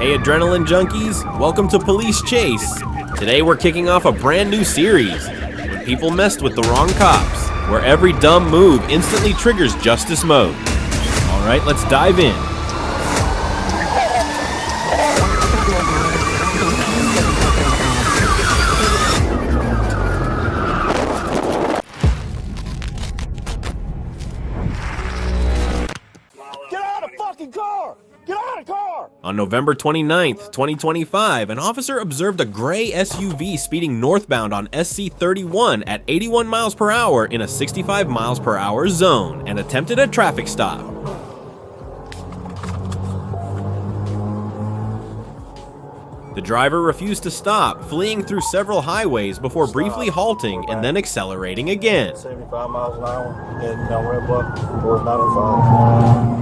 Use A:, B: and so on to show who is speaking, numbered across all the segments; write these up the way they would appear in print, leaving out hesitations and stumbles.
A: Hey adrenaline junkies, welcome to Police Chase. Today we're kicking off a brand new series, When People Messed with the Wrong Cops, where every dumb move instantly triggers justice mode. Alright, let's dive in. On November 29th, 2025, an officer observed a gray SUV speeding northbound on SC 31 at 81 miles per hour in a 65 miles per hour zone and attempted a traffic stop. The driver refused to stop, fleeing through several highways before briefly halting and then accelerating again.
B: 75 miles an hour, heading down Red Bluff towards 905.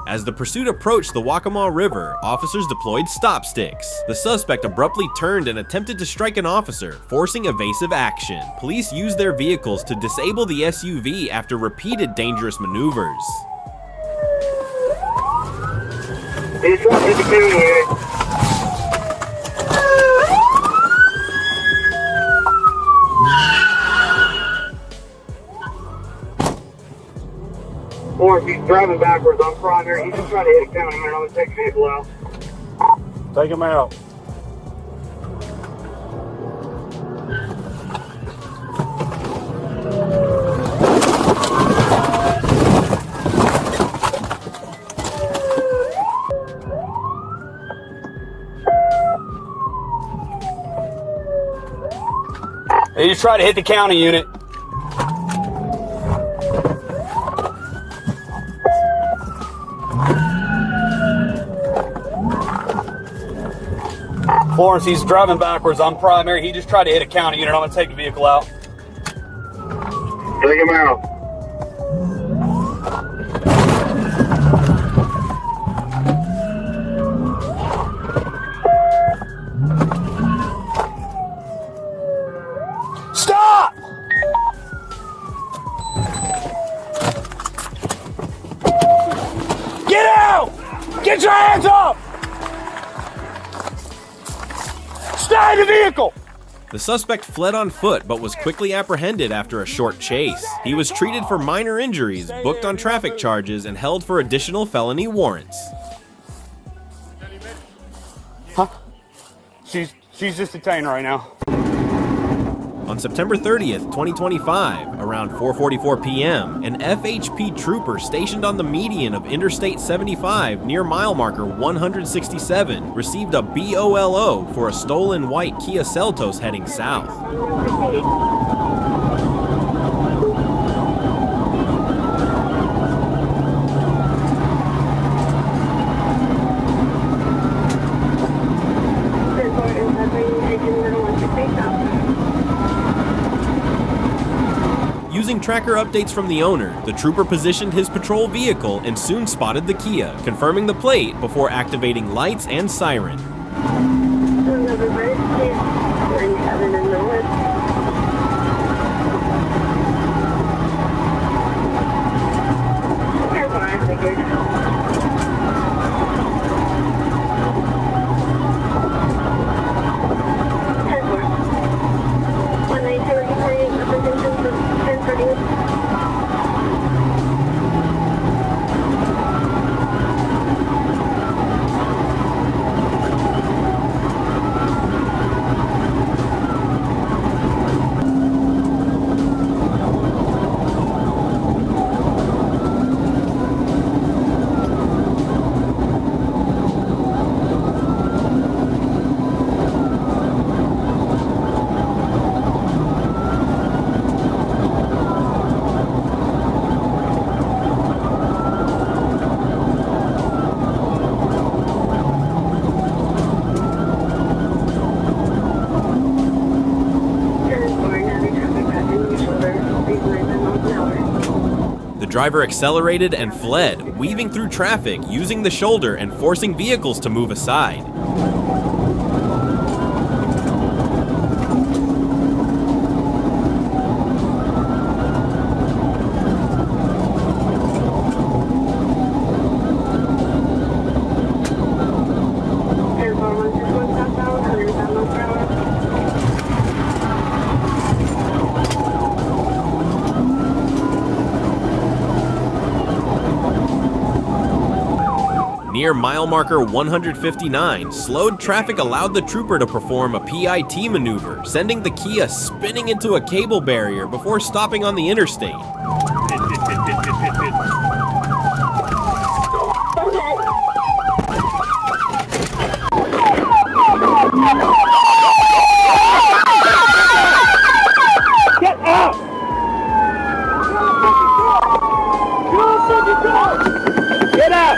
A: As the pursuit approached the Waccamaw River, officers deployed stop sticks. The suspect abruptly turned and attempted to strike an officer, forcing evasive action. Police used their vehicles to disable the SUV after repeated dangerous maneuvers.
C: Or if he's driving backwards on primary, he's just trying to hit a county and I'm going to take the vehicle out.
B: Take him out.
C: He just tried to hit the county unit. Florence, he's driving backwards on primary. He just tried to hit a county unit. I'm going to take the vehicle out. Take him out. Stop! Get out! Get your hands up! Stay in the vehicle!
A: The suspect fled on foot but was quickly apprehended after a short chase. He was treated for minor injuries, booked on traffic charges, and held for additional felony warrants.
C: Huh? She's just detained right now.
A: On September 30th, 2025, around 4:44 p.m., an FHP trooper stationed on the median of Interstate 75 near mile marker 167 received a BOLO for a stolen white Kia Seltos heading south. Using tracker updates from the owner, the trooper positioned his patrol vehicle and soon spotted the Kia, confirming the plate before activating lights and siren. driver accelerated and fled, weaving through traffic, using the shoulder and forcing vehicles to move aside. Near mile marker 159, slowed traffic allowed the trooper to perform a PIT maneuver, sending the Kia spinning into a cable barrier before stopping on the interstate.
C: Get out! Get out!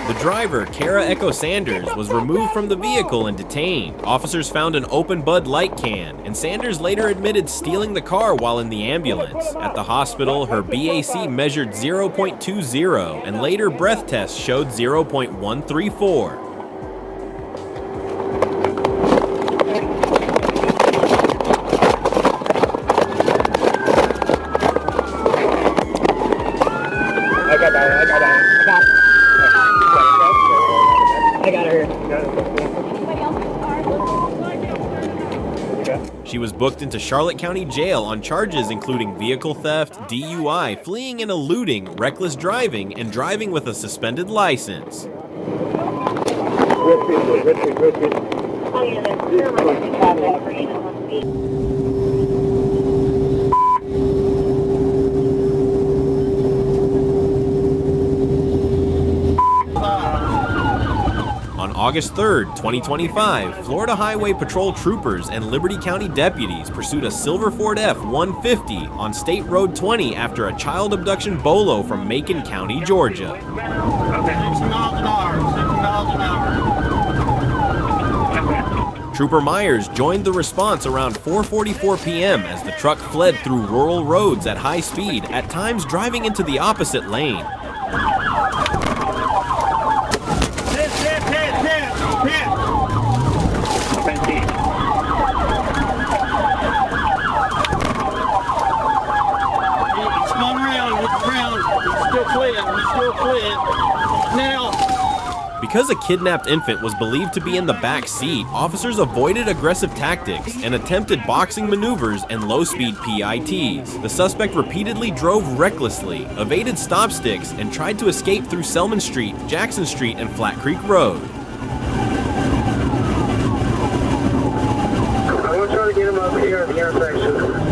A: The driver, Kara Echo Sanders, was removed from the vehicle and detained. Officers found an open Bud Light can, and Sanders later admitted stealing the car while in the ambulance. At the hospital, her BAC measured 0.20, and later breath tests showed 0.134. She was booked into Charlotte County Jail on charges including vehicle theft, DUI, fleeing and eluding, reckless driving, and driving with a suspended license. On August 3rd, 2025, Florida Highway Patrol troopers and Liberty County deputies pursued a silver Ford F-150 on State Road 20 after a child abduction bolo from Macon County, Georgia.
D: 60 miles an hour.
A: Trooper Myers joined the response around 4:44 p.m. as the truck fled through rural roads at high speed, at times driving into the opposite lane. Because a kidnapped infant was believed to be in the back seat, officers avoided aggressive tactics and attempted boxing maneuvers and low-speed PITs. The suspect repeatedly drove recklessly, evaded stop sticks, and tried to escape through Selman Street, Jackson Street, and Flat Creek Road.
C: I'm going to try to get him up here at the intersection.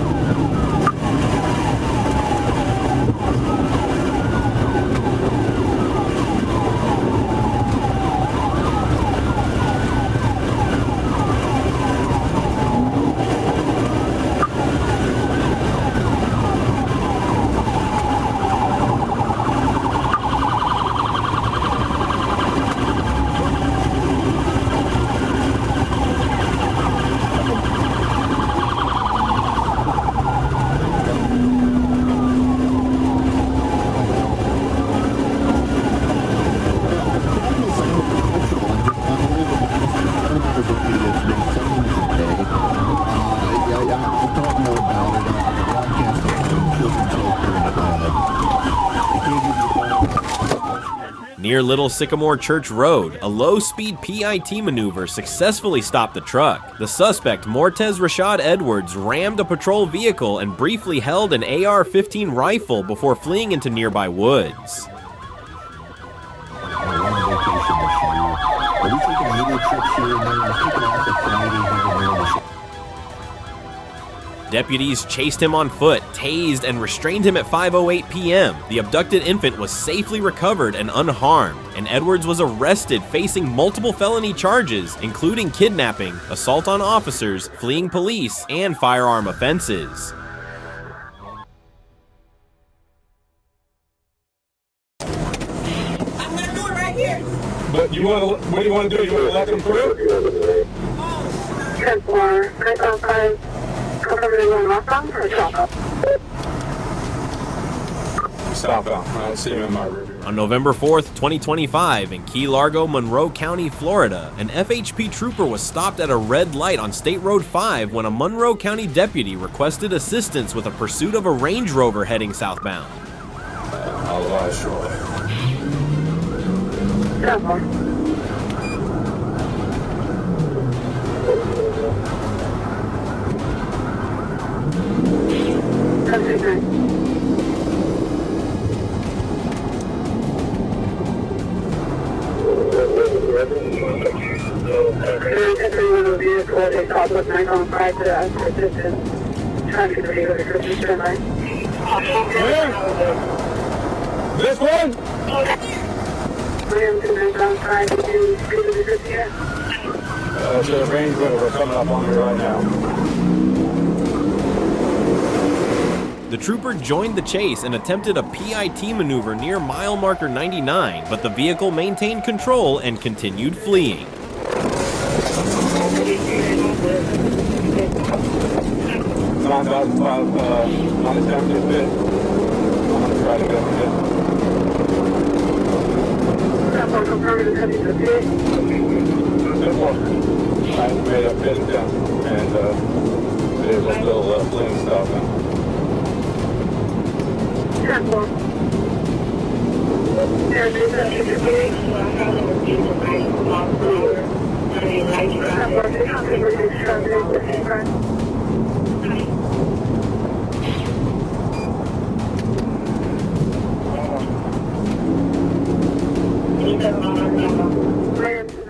A: Near Little Sycamore Church Road, a low-speed PIT maneuver successfully stopped the truck. The suspect, Mortez Rashad Edwards, rammed a patrol vehicle and briefly held an AR-15 rifle before fleeing into nearby woods. Deputies chased him on foot, tased, and restrained him at 5:08 p.m. The abducted infant was safely recovered and unharmed, and Edwards was arrested facing multiple felony charges, including kidnapping, assault on officers, fleeing police, and firearm offenses.
D: I'm gonna do it right here.
B: But what do you want to do? You want to let them through?
E: for 905, confirming going northbound or southbound.
B: Southbound. I see him in my rear view.
A: On November 4th, 2025, in Key Largo, Monroe County, Florida, an FHP trooper was stopped at a red light on State Road 5 when a Monroe County deputy requested assistance with a pursuit of a Range Rover heading southbound.
B: I'll lie shortly.
E: Southbound.
B: This one? There's a Range Rover coming up on me right now.
A: The trooper joined the chase and attempted a PIT maneuver near mile marker 99, but the vehicle maintained control and continued fleeing.
B: On the 75th. I'm going to try to go with it. I made a pit attempt and it was still fleeing southbound.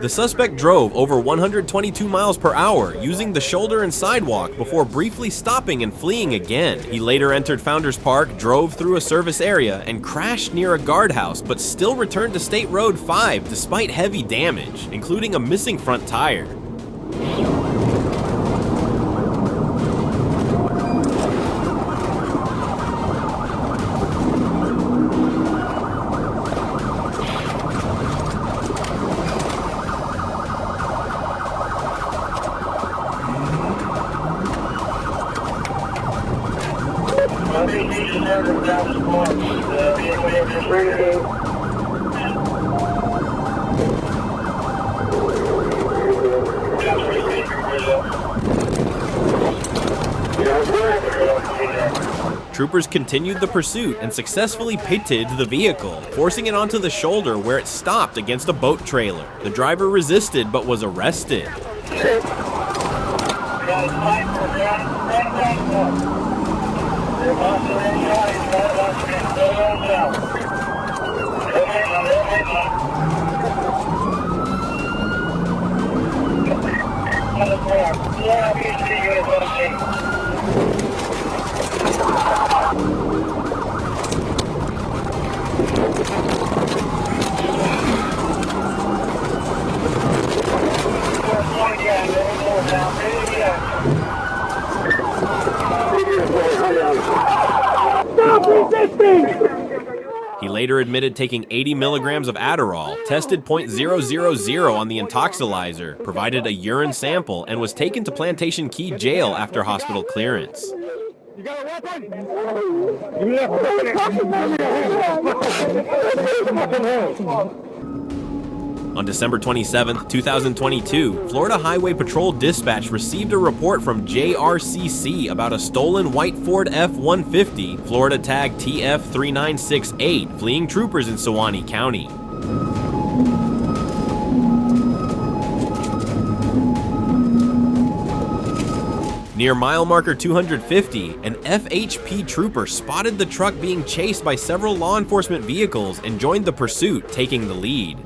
A: The suspect drove over 122 miles per hour, using the shoulder and sidewalk before briefly stopping and fleeing again. He later entered Founders Park, drove through a service area, and crashed near a guardhouse, but still returned to State Road 5 despite heavy damage, including a missing front tire. Troopers continued the pursuit and successfully pitted the vehicle, forcing it onto the shoulder where it stopped against a boat trailer. The driver resisted but was arrested. He later admitted taking 80 milligrams of Adderall, tested .000 on the intoxilizer, provided a urine sample, and was taken to Plantation Key Jail after hospital clearance.
B: You got a weapon?
A: On December 27, 2022, Florida Highway Patrol Dispatch received a report from JRCC about a stolen white Ford F-150, Florida tag TF3968, fleeing troopers in Suwannee County. Near mile marker 250, an FHP trooper spotted the truck being chased by several law enforcement vehicles and joined the pursuit, taking the lead.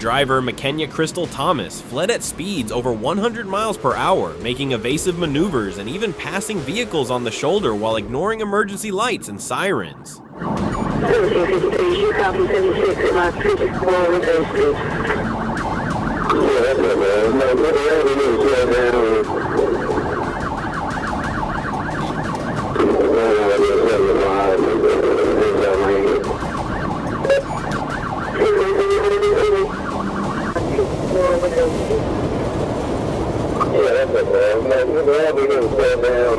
A: driver, McKenya Crystal Thomas, fled at speeds over 100 miles per hour, making evasive maneuvers and even passing vehicles on the shoulder while ignoring emergency lights and sirens.
E: 1753, you copy 76 at last 364 with those streets.
C: Yeah, that's it, man. No, what the hell we need to slow down.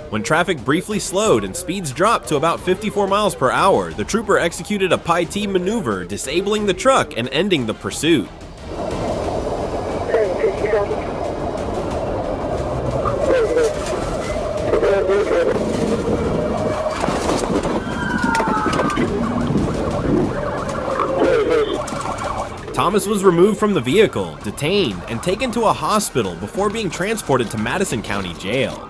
A: When traffic briefly slowed and speeds dropped to about 54 miles per hour, the trooper executed a PI-T maneuver, disabling the truck and ending the pursuit. Thomas was removed from the vehicle, detained, and taken to a hospital before being transported to Madison County Jail.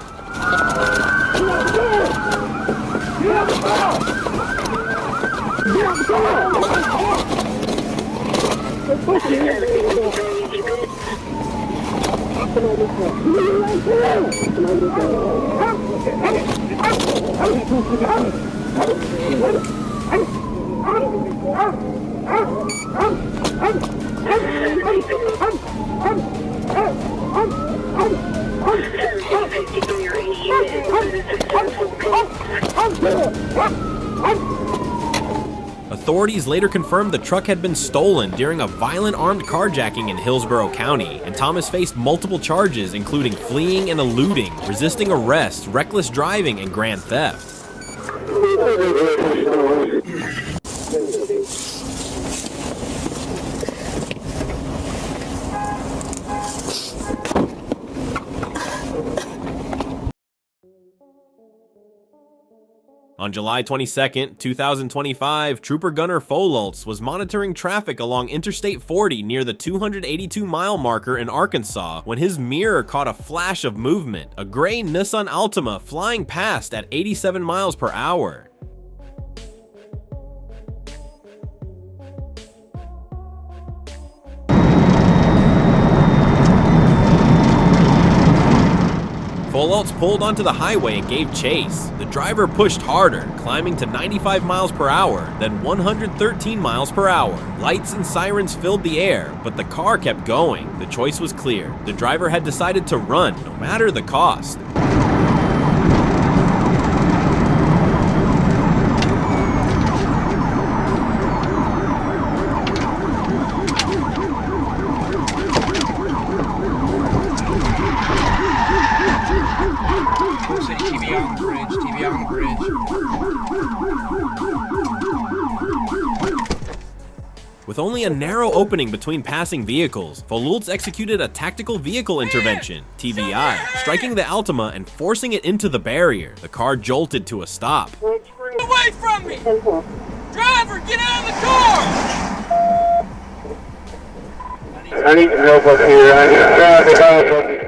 A: Authorities later confirmed the truck had been stolen during a violent armed carjacking in Hillsborough County, and Thomas faced multiple charges including fleeing and eluding, resisting arrest, reckless driving, and grand theft. On July 22, 2025, Trooper Gunner Fololtz was monitoring traffic along Interstate 40 near the 282-mile marker in Arkansas when his mirror caught a flash of movement, a gray Nissan Altima flying past at 87 miles per hour. Fololtz pulled onto the highway and gave chase. The driver pushed harder, climbing to 95 miles per hour, then 113 miles per hour. Lights and sirens filled the air, but the car kept going. The choice was clear. The driver had decided to run, no matter the cost.
F: TV on the bridge.
A: With only a narrow opening between passing vehicles, Fololtz executed a tactical vehicle intervention, TVI, striking the Altima and forcing it into the barrier. The car jolted to a stop.
D: Away from me! Driver, get out of the car!
C: I need help up here. I need help.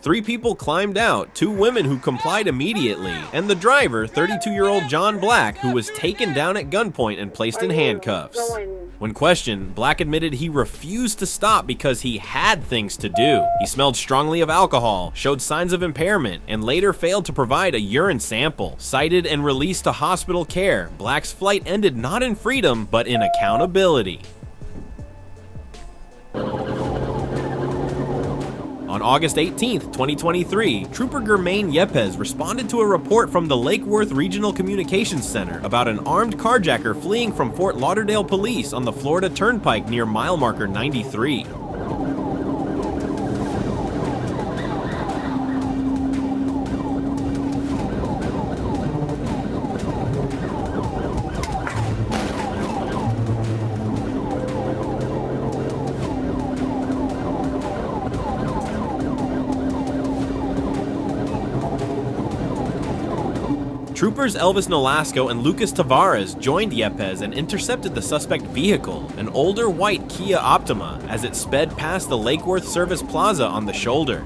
A: 3 people climbed out, 2 women who complied immediately, and the driver, 32-year-old John Black, who was taken down at gunpoint and placed in handcuffs. When questioned, Black admitted he refused to stop because he had things to do. He smelled strongly of alcohol, showed signs of impairment, and later failed to provide a urine sample. Cited and released to hospital care, Black's flight ended not in freedom, but in accountability. On August 18, 2023, Trooper Germain Yepes responded to a report from the Lake Worth Regional Communications Center about an armed carjacker fleeing from Fort Lauderdale Police on the Florida Turnpike near mile marker 93. Troopers Elvis Nolasco and Lucas Tavares joined Yepes and intercepted the suspect vehicle, an older white Kia Optima, as it sped past the Lake Worth Service Plaza on the shoulder.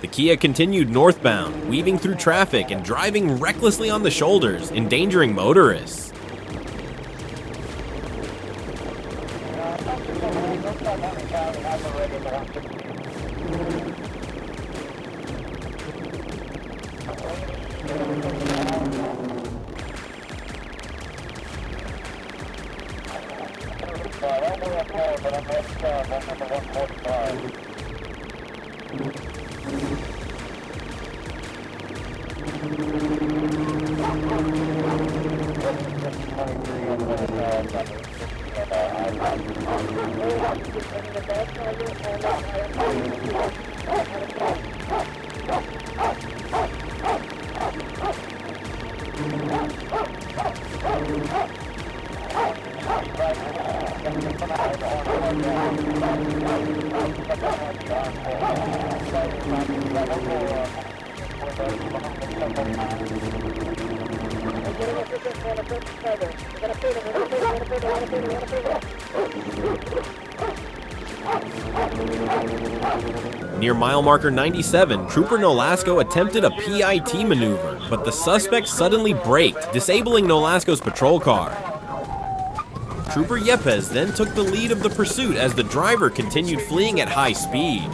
A: The Kia continued northbound, weaving through traffic and driving recklessly on the shoulders, endangering motorists. Near mile marker 97, Trooper Nolasco attempted a PIT maneuver, but the suspect suddenly braked, disabling Nolasco's patrol car. Trooper Yepes then took the lead of the pursuit as the driver continued fleeing at high speed.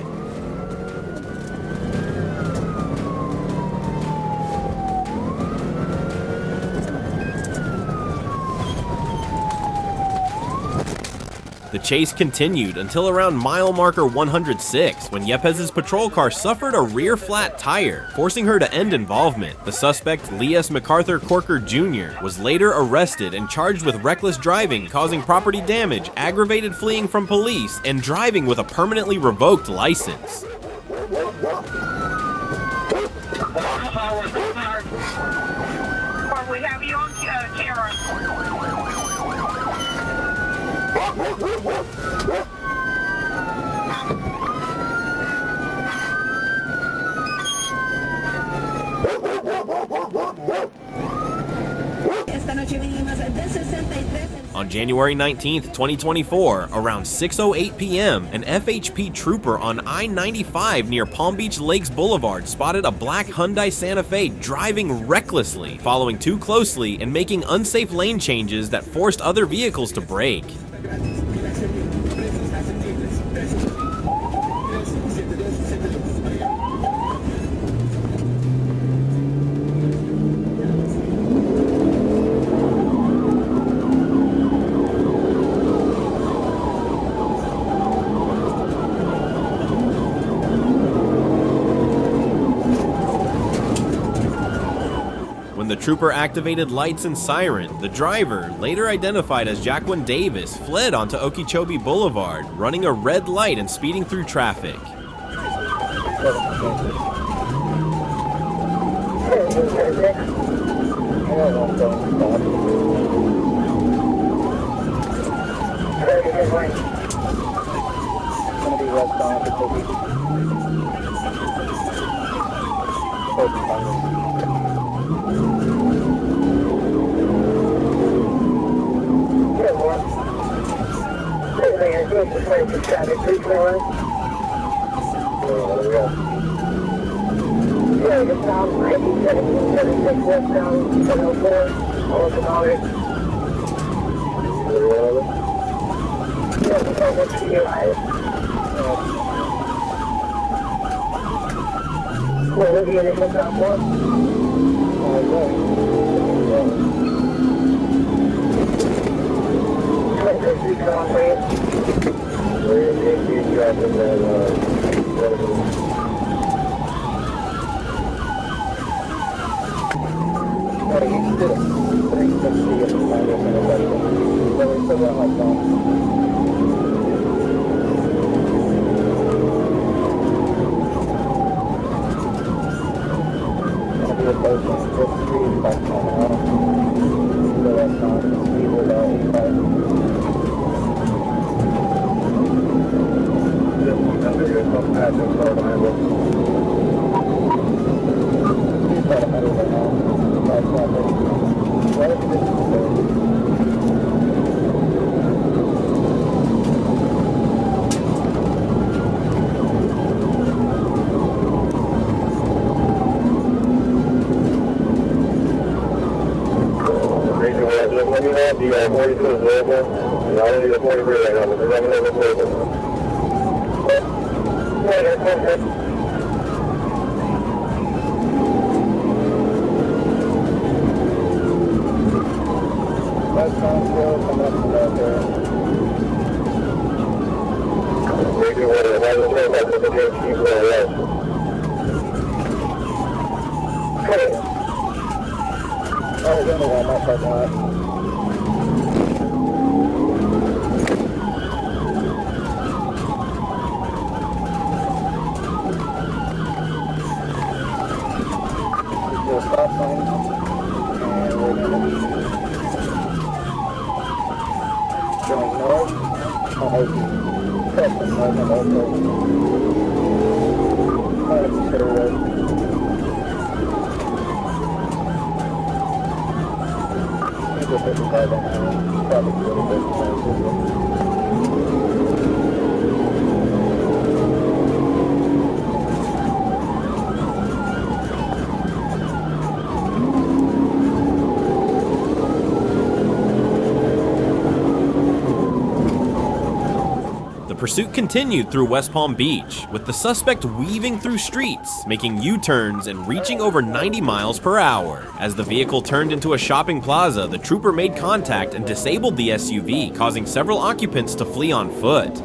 A: The chase continued until around mile marker 106, when Yepes' patrol car suffered a rear flat tire, forcing her to end involvement. The suspect, Leas MacArthur Corker Jr., was later arrested and charged with reckless driving causing property damage, aggravated fleeing from police, and driving with a permanently revoked license.
E: We have you on camera.
A: On January 19, 2024, around 6:08 p.m., an FHP trooper on I-95 near Palm Beach Lakes Boulevard spotted a black Hyundai Santa Fe driving recklessly, following too closely and making unsafe lane changes that forced other vehicles to brake. When the trooper activated lights and siren, the driver, later identified as Jacqueline Davis, fled onto Okeechobee Boulevard, running a red light and speeding through traffic. The pursuit continued through West Palm Beach, with the suspect weaving through streets, making U-turns and reaching over 90 miles per hour. As the vehicle turned into a shopping plaza, the trooper made contact and disabled the SUV, causing several occupants to flee on foot.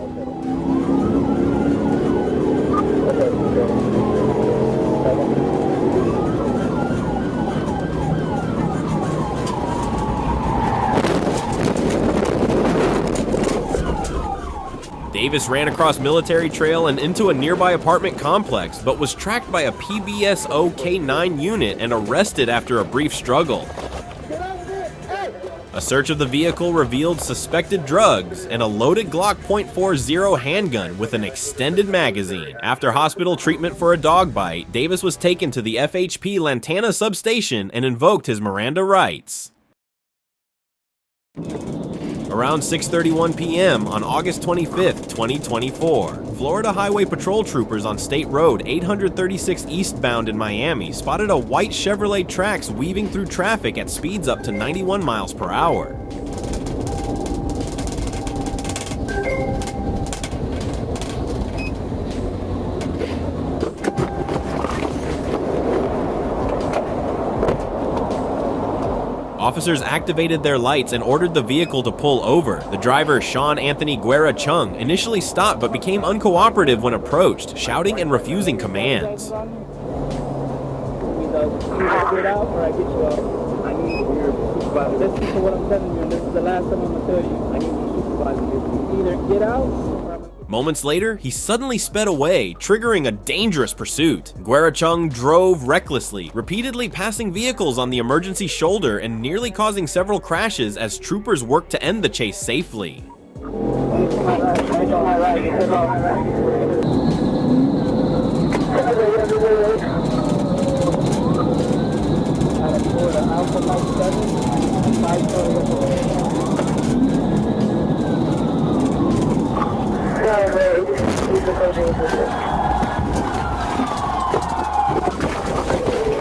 A: Davis ran across Military Trail and into a nearby apartment complex, but was tracked by a PBSO K9 unit and arrested after a brief struggle. A search of the vehicle revealed suspected drugs and a loaded Glock .40 handgun with an extended magazine. After hospital treatment for a dog bite, Davis was taken to the FHP Lantana substation and invoked his Miranda rights. Around 6:31 p.m. on August 25, 2024, Florida Highway Patrol troopers on State Road 836 eastbound in Miami spotted a white Chevrolet Trax weaving through traffic at speeds up to 91 miles per hour. Officers activated their lights and ordered the vehicle to pull over. The driver, Sean Anthony Guerra Chung, initially stopped but became uncooperative when approached, shouting and refusing commands. Moments later, he suddenly sped away, triggering a dangerous pursuit. Guerra Chung drove recklessly, repeatedly passing vehicles on the emergency shoulder and nearly causing several crashes as troopers worked to end the chase safely.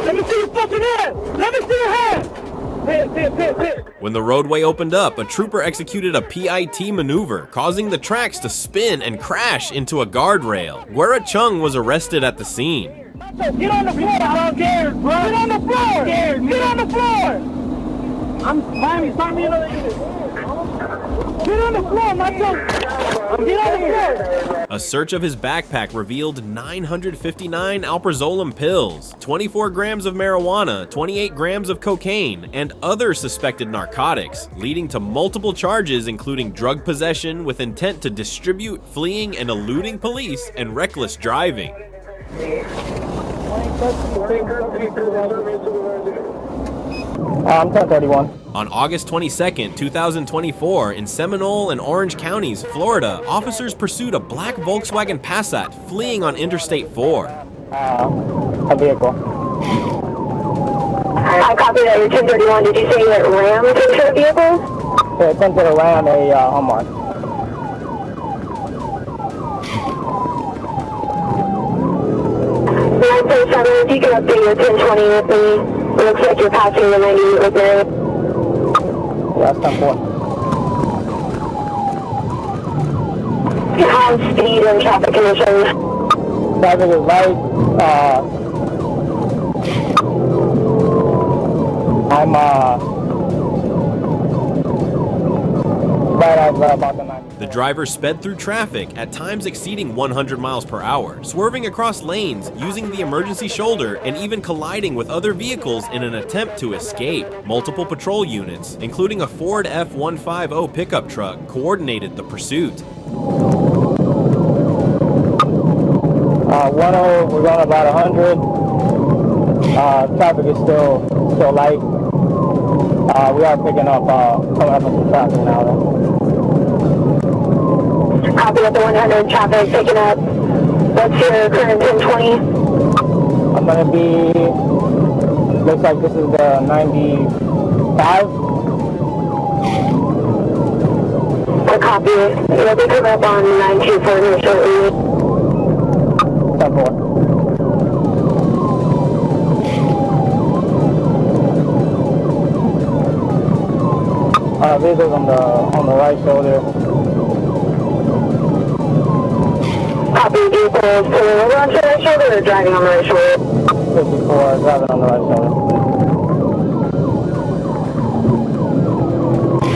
C: Let me see your fucking hand! Let me see your hand!
A: When the roadway opened up, a trooper executed a PIT maneuver, causing the tracks to spin and crash into a guardrail. Guerra Chung was arrested at the scene.
C: Get on the floor! I'm scared, bro! Get on the floor! Get on the floor! I'm Miami, find me another unit. Get on the floor, my son! Get on the floor!
A: A search of his backpack revealed 959 alprazolam pills, 24 grams of marijuana, 28 grams of cocaine, and other suspected narcotics, leading to multiple charges including drug possession with intent to distribute, fleeing and eluding police, and reckless driving.
G: I'm 1031.
A: On August 22, 2024, in Seminole and Orange counties, Florida, officers pursued a black Volkswagen Passat fleeing on Interstate 4.
G: A vehicle.
E: I copy that. You're 1031. Did you say that Ram is into a vehicle?
G: Yeah, it's into the Ram, a Hummer.
E: If you can update your 1020 with me. It looks like you're passing the 90 with me.
G: Yeah, that's 10-4.
E: How's speed and traffic conditions?
G: Traffic is light. I'm right at about the 90.
A: The driver sped through traffic, at times exceeding 100 miles per hour, swerving across lanes, using the emergency shoulder, and even colliding with other vehicles in an attempt to escape. Multiple patrol units, including a Ford F-150 pickup truck, coordinated the pursuit.
G: We're going about 100. Traffic is still light. We are picking up coming up with some traffic now though.
E: Copy at the 100 traffic picking up. What's your current 1020?
G: I'm gonna be, looks like this is the 95.
E: I copy it. You'll be coming up on 924 here shortly.
G: 10-4. Vehicles on the right shoulder.
E: Copy vehicles pulling over onto the right shoulder or driving on the right shoulder?
G: 54, driving on the right shoulder.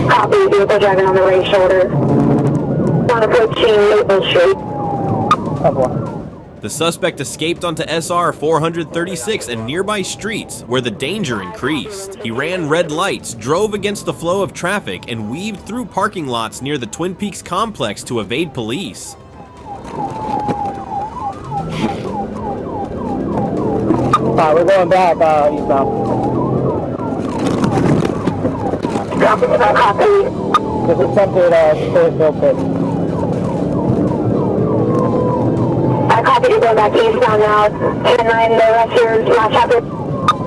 E: Copy vehicle driving on the right shoulder. On approaching Maple Street.
G: 10-4.
A: The suspect escaped onto SR 436 and nearby streets, where the danger increased. He ran red lights, drove against the flow of traffic, and weaved through parking lots near the Twin Peaks complex to evade police.
G: We're going back eastbound.
E: Copy.
G: Just attempted Fayetteville pit.
E: I copy to go back eastbound now. 10-9, the rest of your last chapter.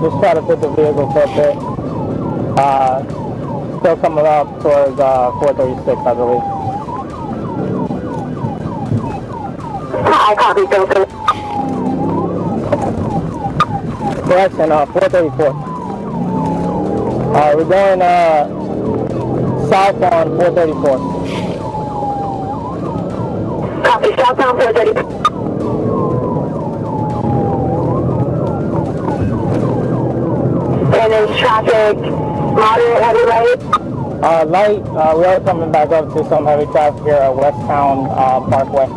G: Just try to put the vehicle for a bit. Still coming up towards 436, I believe.
E: I copy, filter.
G: Correction, 434. We're going south on 434.
E: Copy, southbound 434. And is traffic moderate, heavy, light?
G: Light, we are coming back up to some heavy traffic here at Westtown Parkway.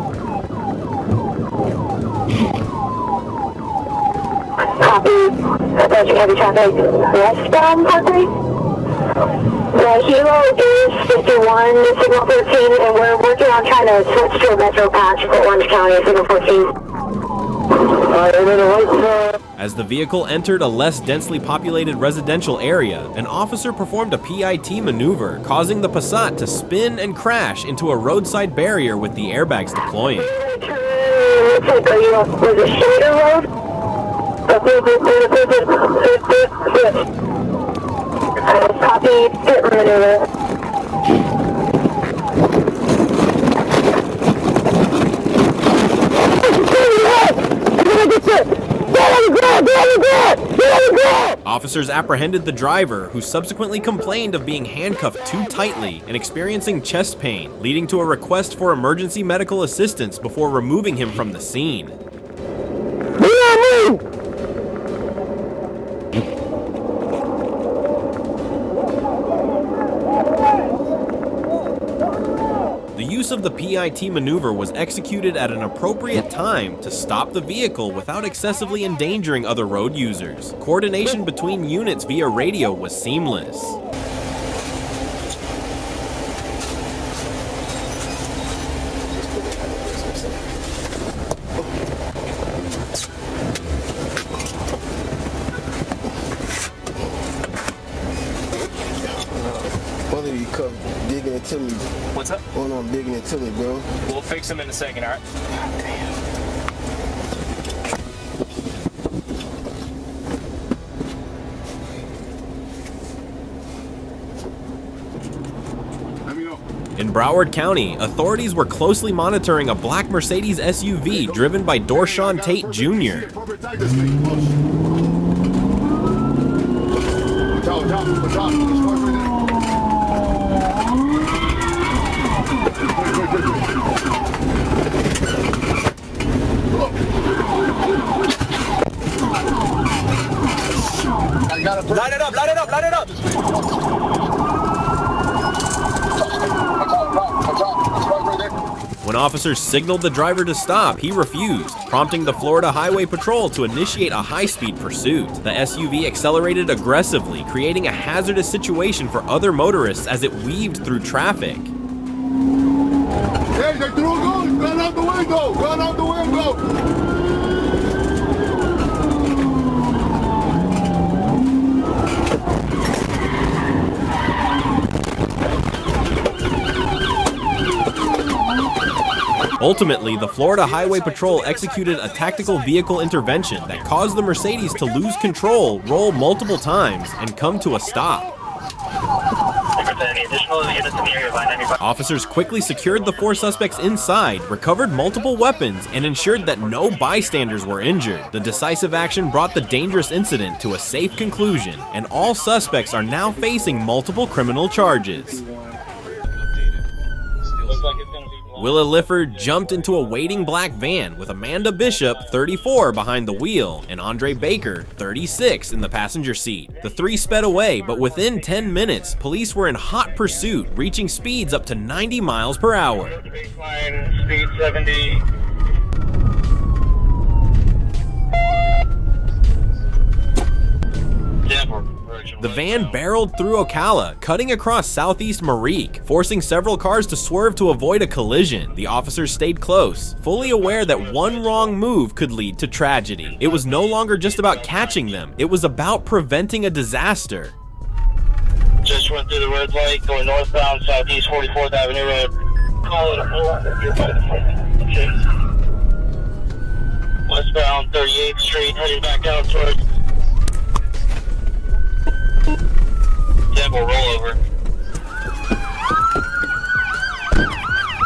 E: Copy. Approaching heavy traffic westbound Parkway. The Hero is 51, signal 13, and we're working on trying to switch to a metro patch for Orange County, signal 14.
A: As the vehicle entered a less densely populated residential area, an officer performed a PIT maneuver, causing the Passat to spin and crash into a roadside barrier with the airbags deploying.
E: Was it Shader Road? Copy, pit maneuver.
A: Officers apprehended the driver, who subsequently complained of being handcuffed too tightly and experiencing chest pain, leading to a request for emergency medical assistance before removing him from the scene. The use of the PIT maneuver was executed at an appropriate time to stop the vehicle without excessively endangering other road users. Coordination between units via radio was seamless.
H: Digging it to me.
F: What's up?
H: Hold on, digging it to me, bro.
F: We'll fix him in a second, alright?
A: In Broward County, authorities were closely monitoring a black Mercedes SUV driven by Dorshawn Tate Jr.
F: Line it up, line it up, line it up!
A: When officers signaled the driver to stop, he refused, prompting the Florida Highway Patrol to initiate a high-speed pursuit. The SUV accelerated aggressively, creating a hazardous situation for other motorists as it weaved through traffic.
B: Hey, they threw a gun! Gun out the window! Gun out the window!
A: Ultimately, the Florida Highway Patrol executed a tactical vehicle intervention that caused the Mercedes to lose control, roll multiple times, and come to a stop. Officers quickly secured the four suspects inside, recovered multiple weapons, and ensured that no bystanders were injured. The decisive action brought the dangerous incident to a safe conclusion, and all suspects are now facing multiple criminal charges. Willa Lifford jumped into a waiting black van with Amanda Bishop, 34, behind the wheel, and Andre Baker, 36, in the passenger seat. The three sped away, but within 10 minutes, police were in hot pursuit, reaching speeds up to 90 miles per hour.
C: Speed 70.
A: The van barreled through Ocala, cutting across southeast Marique, forcing several cars to swerve to avoid a collision. The officers stayed close, fully aware that one wrong move could lead to tragedy. It was no longer just about catching them, it was about preventing a disaster.
C: Just went through the red light, going northbound, southeast 44th Avenue Road. Call it a okay. Westbound 38th Street, heading back out towards Temple rollover.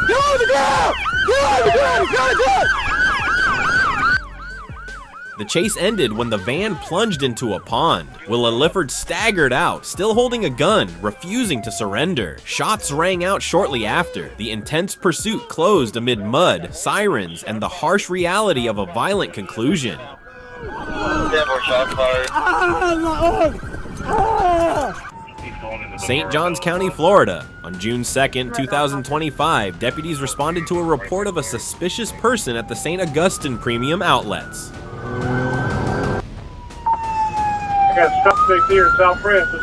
B: Get on the ground! Get on the ground! Get on the ground!
A: The chase ended when the van plunged into a pond. Willa Lifford staggered out, still holding a gun, refusing to surrender. Shots rang out shortly after. The intense pursuit closed amid mud, sirens, and the harsh reality of a violent conclusion.
C: Temple shot fired.
A: St. Johns County, Florida. On June 2nd, 2025, deputies responded to a report of a suspicious person at the St. Augustine Premium Outlets.
C: I got suspects here in South Francis.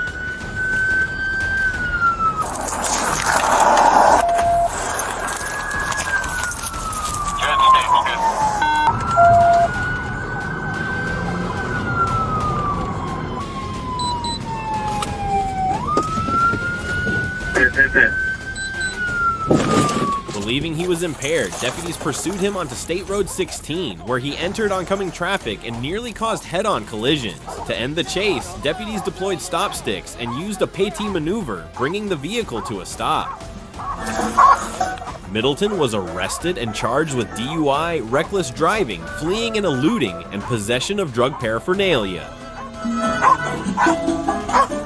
A: Believing he was impaired, deputies pursued him onto State Road 16, where he entered oncoming traffic and nearly caused head-on collisions. To end the chase, deputies deployed stop sticks and used a Péti maneuver, bringing the vehicle to a stop. Middleton was arrested and charged with DUI, reckless driving, fleeing and eluding, and possession of drug paraphernalia.